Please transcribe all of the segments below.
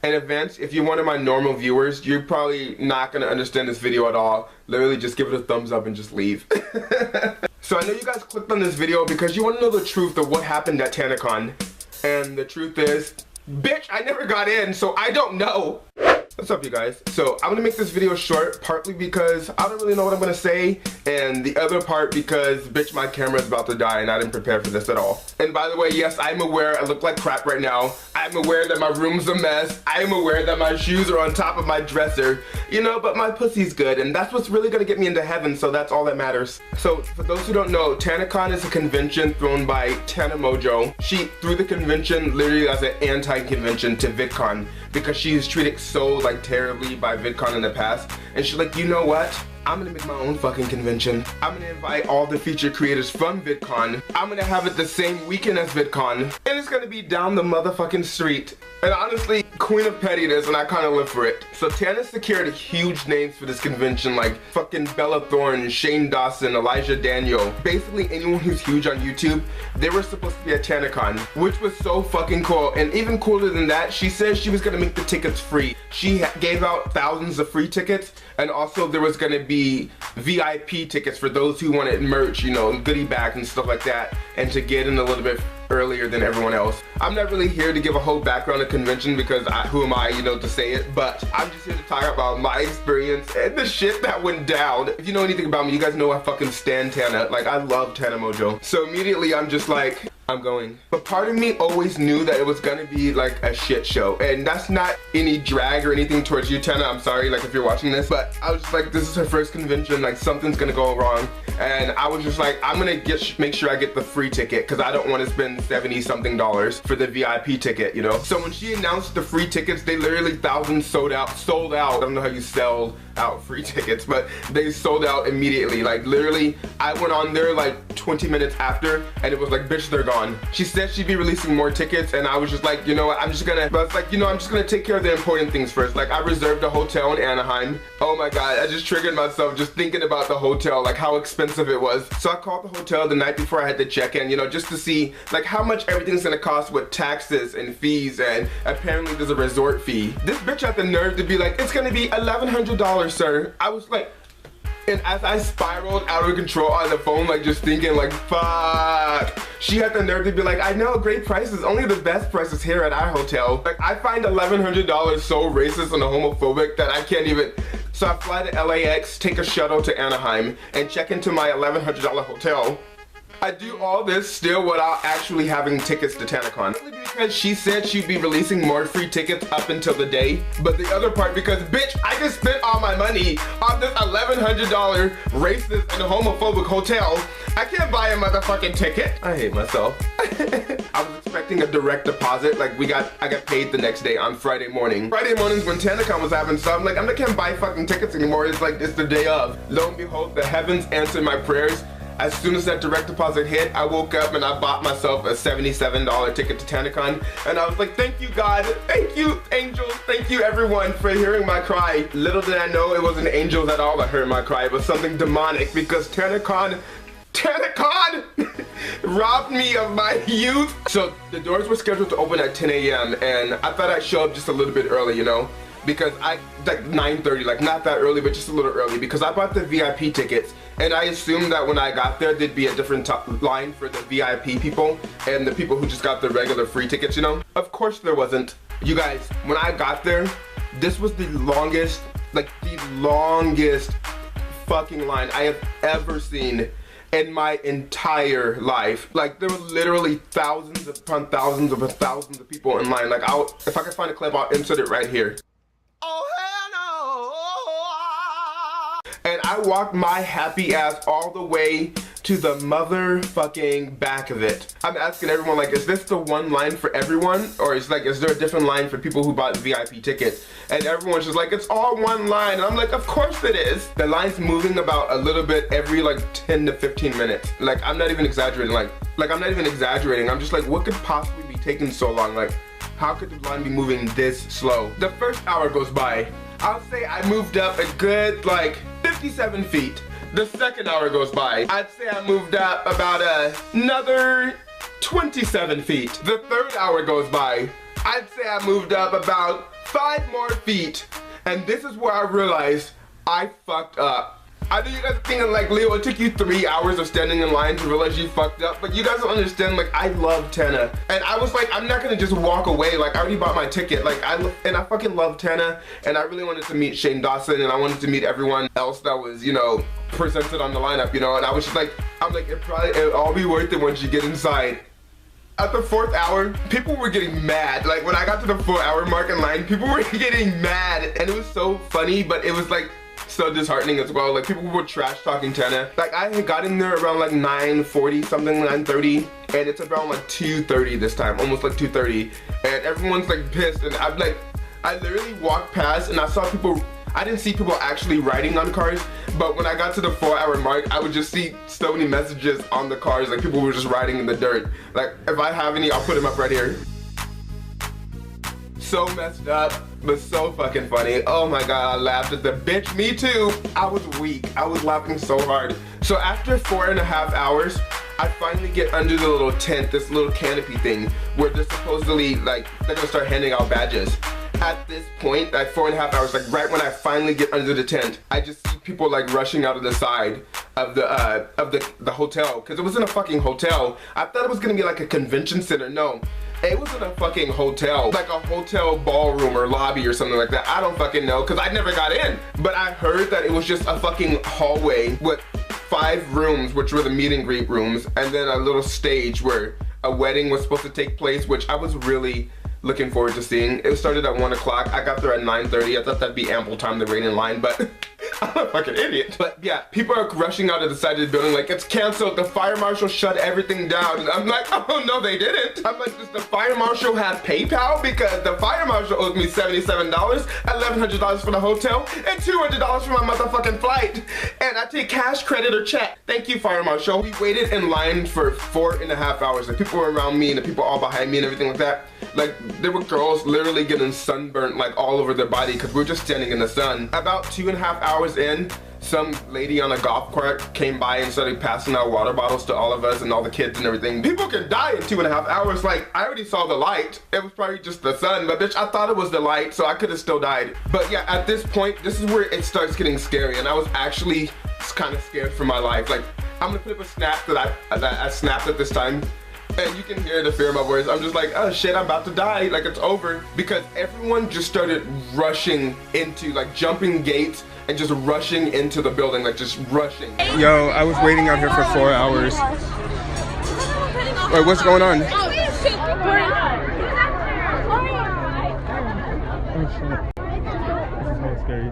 In advance, if you're one of my normal viewers, you're probably not gonna understand this video at all. Literally just give it a thumbs up and just leave. So I know you guys clicked on this video because you want to know the truth of what happened at TanaCon. And the truth is, bitch, I never got in, so I don't know. What's up, you guys? So I'm gonna make this video short, partly because I don't really know what I'm gonna say, and the other part because, bitch, my camera is about to die and I didn't prepare for this at all. And by the way, yes, I'm aware I look like crap right now. I'm aware that my room's a mess. I'm aware that my shoes are on top of my dresser, you know, but my pussy's good, and that's what's really gonna get me into heaven, so that's all that matters. So for those who don't know, TanaCon is a convention thrown by Tana Mojo. She threw the convention literally as an anti-convention to VidCon because she is treated so like terribly by VidCon in the past, and she's like, you know what? I'm gonna make my own fucking convention. I'm gonna invite all the featured creators from VidCon. I'm gonna have it the same weekend as VidCon, and it's gonna be down the motherfucking street. And honestly, queen of pettiness, and I kind of live for it. So Tana secured huge names for this convention, like fucking Bella Thorne, Shane Dawson, Elijah Daniel. Basically anyone who's huge on YouTube, they were supposed to be at TanaCon, which was so fucking cool. And even cooler than that, she said she was gonna make the tickets free. She gave out thousands of free tickets, and also there was gonna be VIP tickets for those who wanted merch, you know, goodie bags and stuff like that, and to get in a little bit earlier than everyone else. I'm not really here to give a whole background of convention because who am I, you know, to say it, but I'm just here to talk about my experience and the shit that went down. If you know anything about me, you guys know I fucking stan Tana. Like, I love Tana Mojo. So immediately I'm just like, I'm going. But part of me always knew that it was gonna be like a shit show, and that's not any drag or anything towards you, Tana. I'm sorry, like, if you're watching this, but I was just like, this is her first convention, like something's gonna go wrong, and I was just like, I'm gonna make sure I get the free ticket because I don't want to spend $70-something for the VIP ticket, you know. So when she announced the free tickets, they literally thousands sold out. I don't know how you sell out free tickets, but they sold out immediately. Like, literally, I went on there like 20 minutes after, and it was like, bitch, they're gone. She said she'd be releasing more tickets, and I was just like, you know what, I'm just gonna take care of the important things first. Like, I reserved a hotel in Anaheim. Oh my god, I just triggered myself just thinking about the hotel, like how expensive it was. So I called the hotel the night before I had to check in, you know, just to see like how much everything's gonna cost with taxes and fees, and apparently there's a resort fee. This bitch had the nerve to be like, it's gonna be $1,100, sir. I was like, and as I spiraled out of control on the phone, like just thinking like, fuck. She had the nerve to be like, I know, great prices, only the best prices here at our hotel. Like, I find $1,100 so racist and homophobic that I can't even. So I fly to LAX, take a shuttle to Anaheim, and check into my $1,100 hotel. I do all this still without actually having tickets to TanaCon. Partly because she said she'd be releasing more free tickets up until the day, but the other part because, bitch, I just spent all my money on this $1,100 racist and homophobic hotel. I can't buy a motherfucking ticket. I hate myself. I was expecting a direct deposit. Like, I got paid the next day on Friday morning. Friday mornings when TanaCon was having stuff, I'm like, I can't buy fucking tickets anymore. It's like, it's the day of. Lo and behold, the heavens answered my prayers. As soon as that direct deposit hit, I woke up and I bought myself a $77 ticket to TanaCon, and I was like, thank you, God, thank you, angels, thank you, everyone, for hearing my cry. Little did I know it wasn't angels at all that heard my cry. It was something demonic, because TanaCon robbed me of my youth. So the doors were scheduled to open at 10 a.m. and I thought I'd show up just a little bit early, you know, because like 9:30, like not that early, but just a little early, because I bought the VIP tickets, and I assumed that when I got there, there'd be a different line for the VIP people and the people who just got the regular free tickets, you know? Of course there wasn't. You guys, when I got there, this was the longest fucking line I have ever seen in my entire life. Like, there were literally thousands upon thousands of people in line. Like, if I can find a clip, I'll insert it right here. Oh, hell no! And I walked my happy ass all the way to the motherfucking back of it. I'm asking everyone, like, is this the one line for everyone? Or is there a different line for people who bought VIP tickets? And everyone's just like, it's all one line. And I'm like, of course it is. The line's moving about a little bit every like 10 to 15 minutes. Like, I'm not even exaggerating. Like I'm not even exaggerating. I'm just like, what could possibly be taking so long? Like, how could the line be moving this slow? The first hour goes by. I'll say I moved up a good like 57 feet. The second hour goes by. I'd say I moved up about another 27 feet. The third hour goes by. I'd say I moved up about 5 more feet. And this is where I realized I fucked up. I know you guys are thinking like, Leo, it took you 3 hours of standing in line to realize you fucked up, but you guys don't understand, like, I love Tana. And I was like, I'm not gonna just walk away, like, I already bought my ticket, like, I fucking love Tana, and I really wanted to meet Shane Dawson, and I wanted to meet everyone else that was, you know, presented on the lineup, you know, and I was just like, I'm like, it'll all be worth it once you get inside. At the 4th hour, people were getting mad. Like, when I got to the 4-hour mark in line, people were getting mad, and it was so funny, but it was like, so disheartening as well. Like, people were trash talking Tana. Like, I had got in there around like 9:40 something, 9:30, and it's around like 2:30 this time, almost like 2:30, and everyone's like pissed, and I'm like, I literally walked past and I saw people, I didn't see people actually riding on cars, but when I got to the 4-hour mark, I would just see so many messages on the cars, like people were just riding in the dirt. Like, if I have any, I'll put them up right here. So messed up, but so fucking funny. Oh my god, I laughed at the bitch. Me too. I was weak. I was laughing so hard. So after 4.5 hours, I finally get under the little tent, this little canopy thing, where they're supposedly, like, they're gonna start handing out badges. At this point, like 4.5 hours, like right when I finally get under the tent, I just see people like rushing out of the side of the hotel, because it was in a fucking hotel. I thought it was gonna be like a convention center. No. It was in a fucking hotel, like a hotel ballroom or lobby or something like that. I don't fucking know, because I never got in. But I heard that it was just a fucking hallway with 5 rooms, which were the meet and greet rooms, and then a little stage where a wedding was supposed to take place, which I was really looking forward to seeing. It started at 1 o'clock. I got there at 9:30. I thought that'd be ample time to wait in line, but I'm a fucking idiot. But yeah, people are rushing out of the side of the building like, it's canceled. The fire marshal shut everything down. And I'm like, oh no, they didn't. I'm like, does the fire marshal have PayPal? Because the fire marshal owes me $77, $1,100 for the hotel, and $200 for my motherfucking flight. And I take cash, credit, or check. Thank you, fire marshal. We waited in line for 4.5 hours. Like, people were around me and the people all behind me and everything like that. Like, there were girls literally getting sunburnt like all over their body because we were just standing in the sun. About 2.5 hours in, some lady on a golf cart came by and started passing out water bottles to all of us and all the kids and everything. People can die in 2.5 hours. Like, I already saw the light. It was probably just the sun, but bitch, I thought it was the light, so I could have still died. But yeah, at this point, this is where it starts getting scary, and I was actually kind of scared for my life. Like, I'm gonna put up a snap that I snapped at this time. And you can hear the fear in my voice. I'm just like, oh shit, I'm about to die, like it's over. Because everyone just started rushing into, like, jumping gates and just rushing into the building, like just rushing. Yo, I was waiting out here for 4 hours. Wait, what's going on? Oh shit. This is so scary.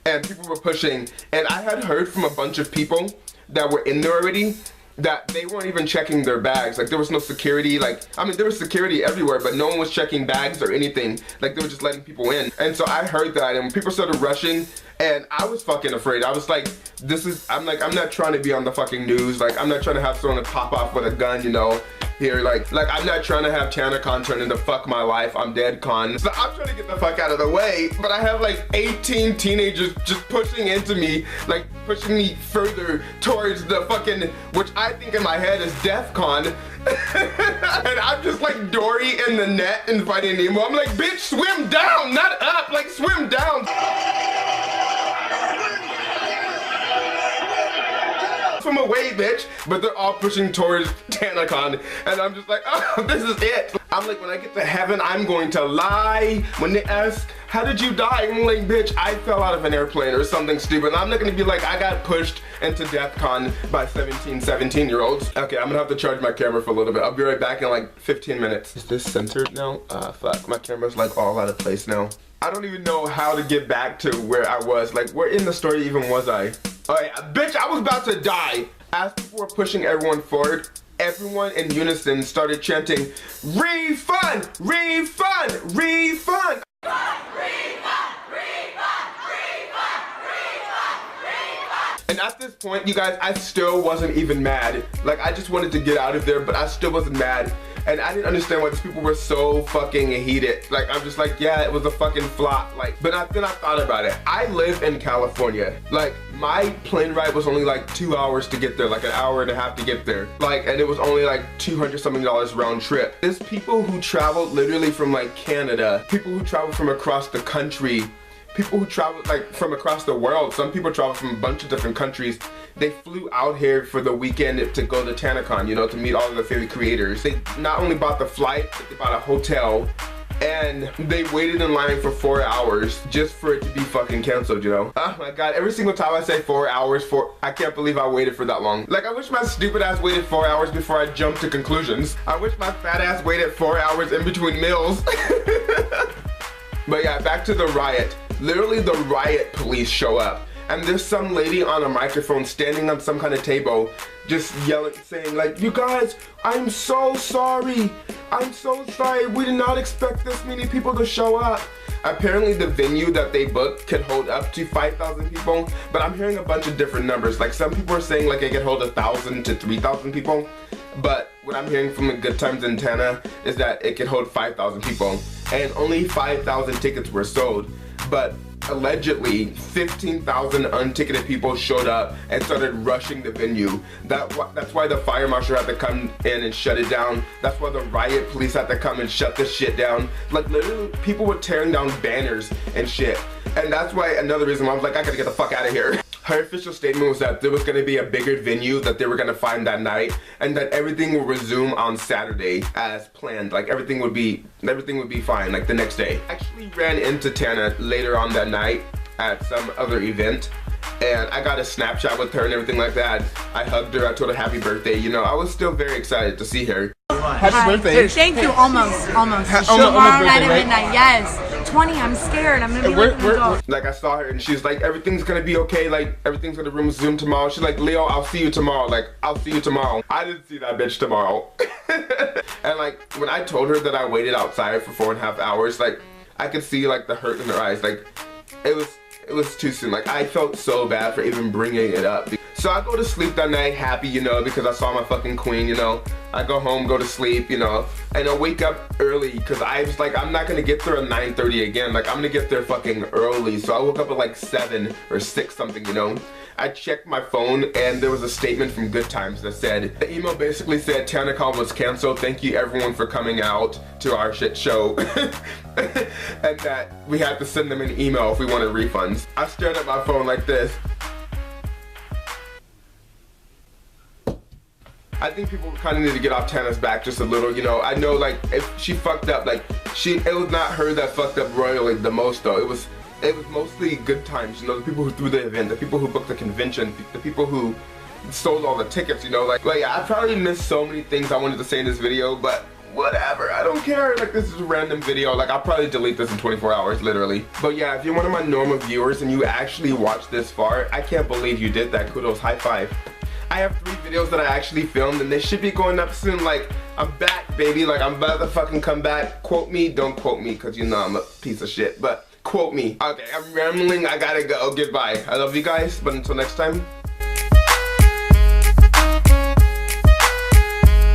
And people were pushing, and I had heard from a bunch of people that were in there already that they weren't even checking their bags. Like, there was no security. Like, I mean, there was security everywhere, but no one was checking bags or anything. Like, they were just letting people in. And so I heard that, and when people started rushing, and I was fucking afraid. I was like, I'm not trying to be on the fucking news. Like, I'm not trying to have someone to pop off with a gun, you know, here. Like I'm not trying to have TanaCon turn into fuck my life, I'm dead con. So I'm trying to get the fuck out of the way, but I have like 18 teenagers just pushing into me, like pushing me further towards the fucking, which I think in my head is death con. And I'm just like Dory in the net in Finding Nemo. I'm like, bitch, swim down, not up, like swim down. From away, bitch. But they're all pushing towards TanaCon, and I'm just like, oh, this is it. I'm like, when I get to heaven, I'm going to lie. When they ask, how did you die? I'm like, bitch, I fell out of an airplane or something stupid. I'm not gonna be like, I got pushed into DEFCON by 17-year-olds. Okay, I'm gonna have to charge my camera for a little bit. I'll be right back in like 15 minutes. Is this centered now? Fuck, my camera's like all out of place now. I don't even know how to get back to where I was. Like, where in the story even was I? Oh yeah, bitch, I was about to die. As people were pushing everyone forward, everyone in unison started chanting, refund, refund, refund. And at this point, you guys, I still wasn't even mad. Like, I just wanted to get out of there, but I still wasn't mad. And I didn't understand why these people were so fucking heated. Like, I'm just like, yeah, it was a fucking flop. Like, but then I thought about it. I live in California. Like, my plane ride was only like 2 hours to get there, like an hour and a half to get there. Like, and it was only like $200 something round trip. There's people who travel literally from like Canada, people who travel from across the country, people who travel like from across the world. Some people travel from a bunch of different countries. They flew out here for the weekend to go to TanaCon, you know, to meet all of their favorite creators. They not only bought the flight, but they bought a hotel, and they waited in line for 4 hours just for it to be fucking canceled, you know? Oh my god, every single time I say 4 hours, I can't believe I waited for that long. Like, I wish my stupid ass waited 4 hours before I jumped to conclusions. I wish my fat ass waited 4 hours in between meals. But yeah, back to the riot. Literally, the riot police show up, and there's some lady on a microphone standing on some kind of table just yelling, saying like, you guys, I'm so sorry. I'm so sorry. We did not expect this many people to show up. Apparently the venue that they booked could hold up to 5,000 people, but I'm hearing a bunch of different numbers. Like, some people are saying like it could hold 1,000 to 3,000 people, but what I'm hearing from the Good Times in Tana is that it could hold 5,000 people, and only 5,000 tickets were sold. But allegedly 15,000 unticketed people showed up and started rushing the venue. That's why the fire marshal had to come in and shut it down. That's why the riot police had to come and shut this shit down. Like, literally, people were tearing down banners and shit. And that's why, another reason why I was like, I gotta get the fuck out of here. Her official statement was that there was going to be a bigger venue that they were going to find that night, and that everything will resume on Saturday as planned. Like, everything would be fine, like the next day. I actually ran into Tana later on that night at some other event, and I got a Snapchat with her and everything like that. I hugged her, I told her happy birthday, you know, I was still very excited to see her. Happy birthday. Thank you, almost. Tomorrow night at midnight, yes. 20, I'm scared, I'm gonna be like an adult. Like, I saw her and she's like, everything's gonna be okay, like, everything's gonna resume tomorrow. She's like, Leo, I'll see you tomorrow, like, I'll see you tomorrow. I didn't see that bitch tomorrow. And like, when I told her that I waited outside for 4.5 hours, like, I could see like the hurt in her eyes. Like, it was too soon. Like, I felt so bad for even bringing it up. So I go to sleep that night happy, you know, because I saw my fucking queen, you know. I go home, go to sleep, you know, and I wake up early because I was like, I'm not gonna get there at 9:30 again. Like, I'm gonna get there fucking early. So I woke up at like 7 or 6 something, you know. I checked my phone and there was a statement from Good Times that said, the email basically said TanaCon was canceled. Thank you everyone for coming out to our shit show. And that we had to send them an email if we wanted refunds. I stared at my phone like this. I think people kind of need to get off Tana's back just a little, you know. I know, like, if she fucked up, like, it was not her that fucked up royally the most, though. It was mostly Good Times, you know, the people who threw the event, the people who booked the convention, the people who sold all the tickets, you know. Like I probably missed so many things I wanted to say in this video, but whatever, I don't care. Like, this is a random video. Like, I'll probably delete this in 24 hours, literally. But yeah, if you're one of my normal viewers and you actually watched this far, I can't believe you did that. Kudos, high five. I have 3 videos that I actually filmed and they should be going up soon. Like, I'm back, baby. Like, I'm about to fucking come back. Quote me, don't quote me, because you know I'm a piece of shit, but quote me. Okay, I'm rambling, I gotta go. Goodbye. I love you guys, but until next time,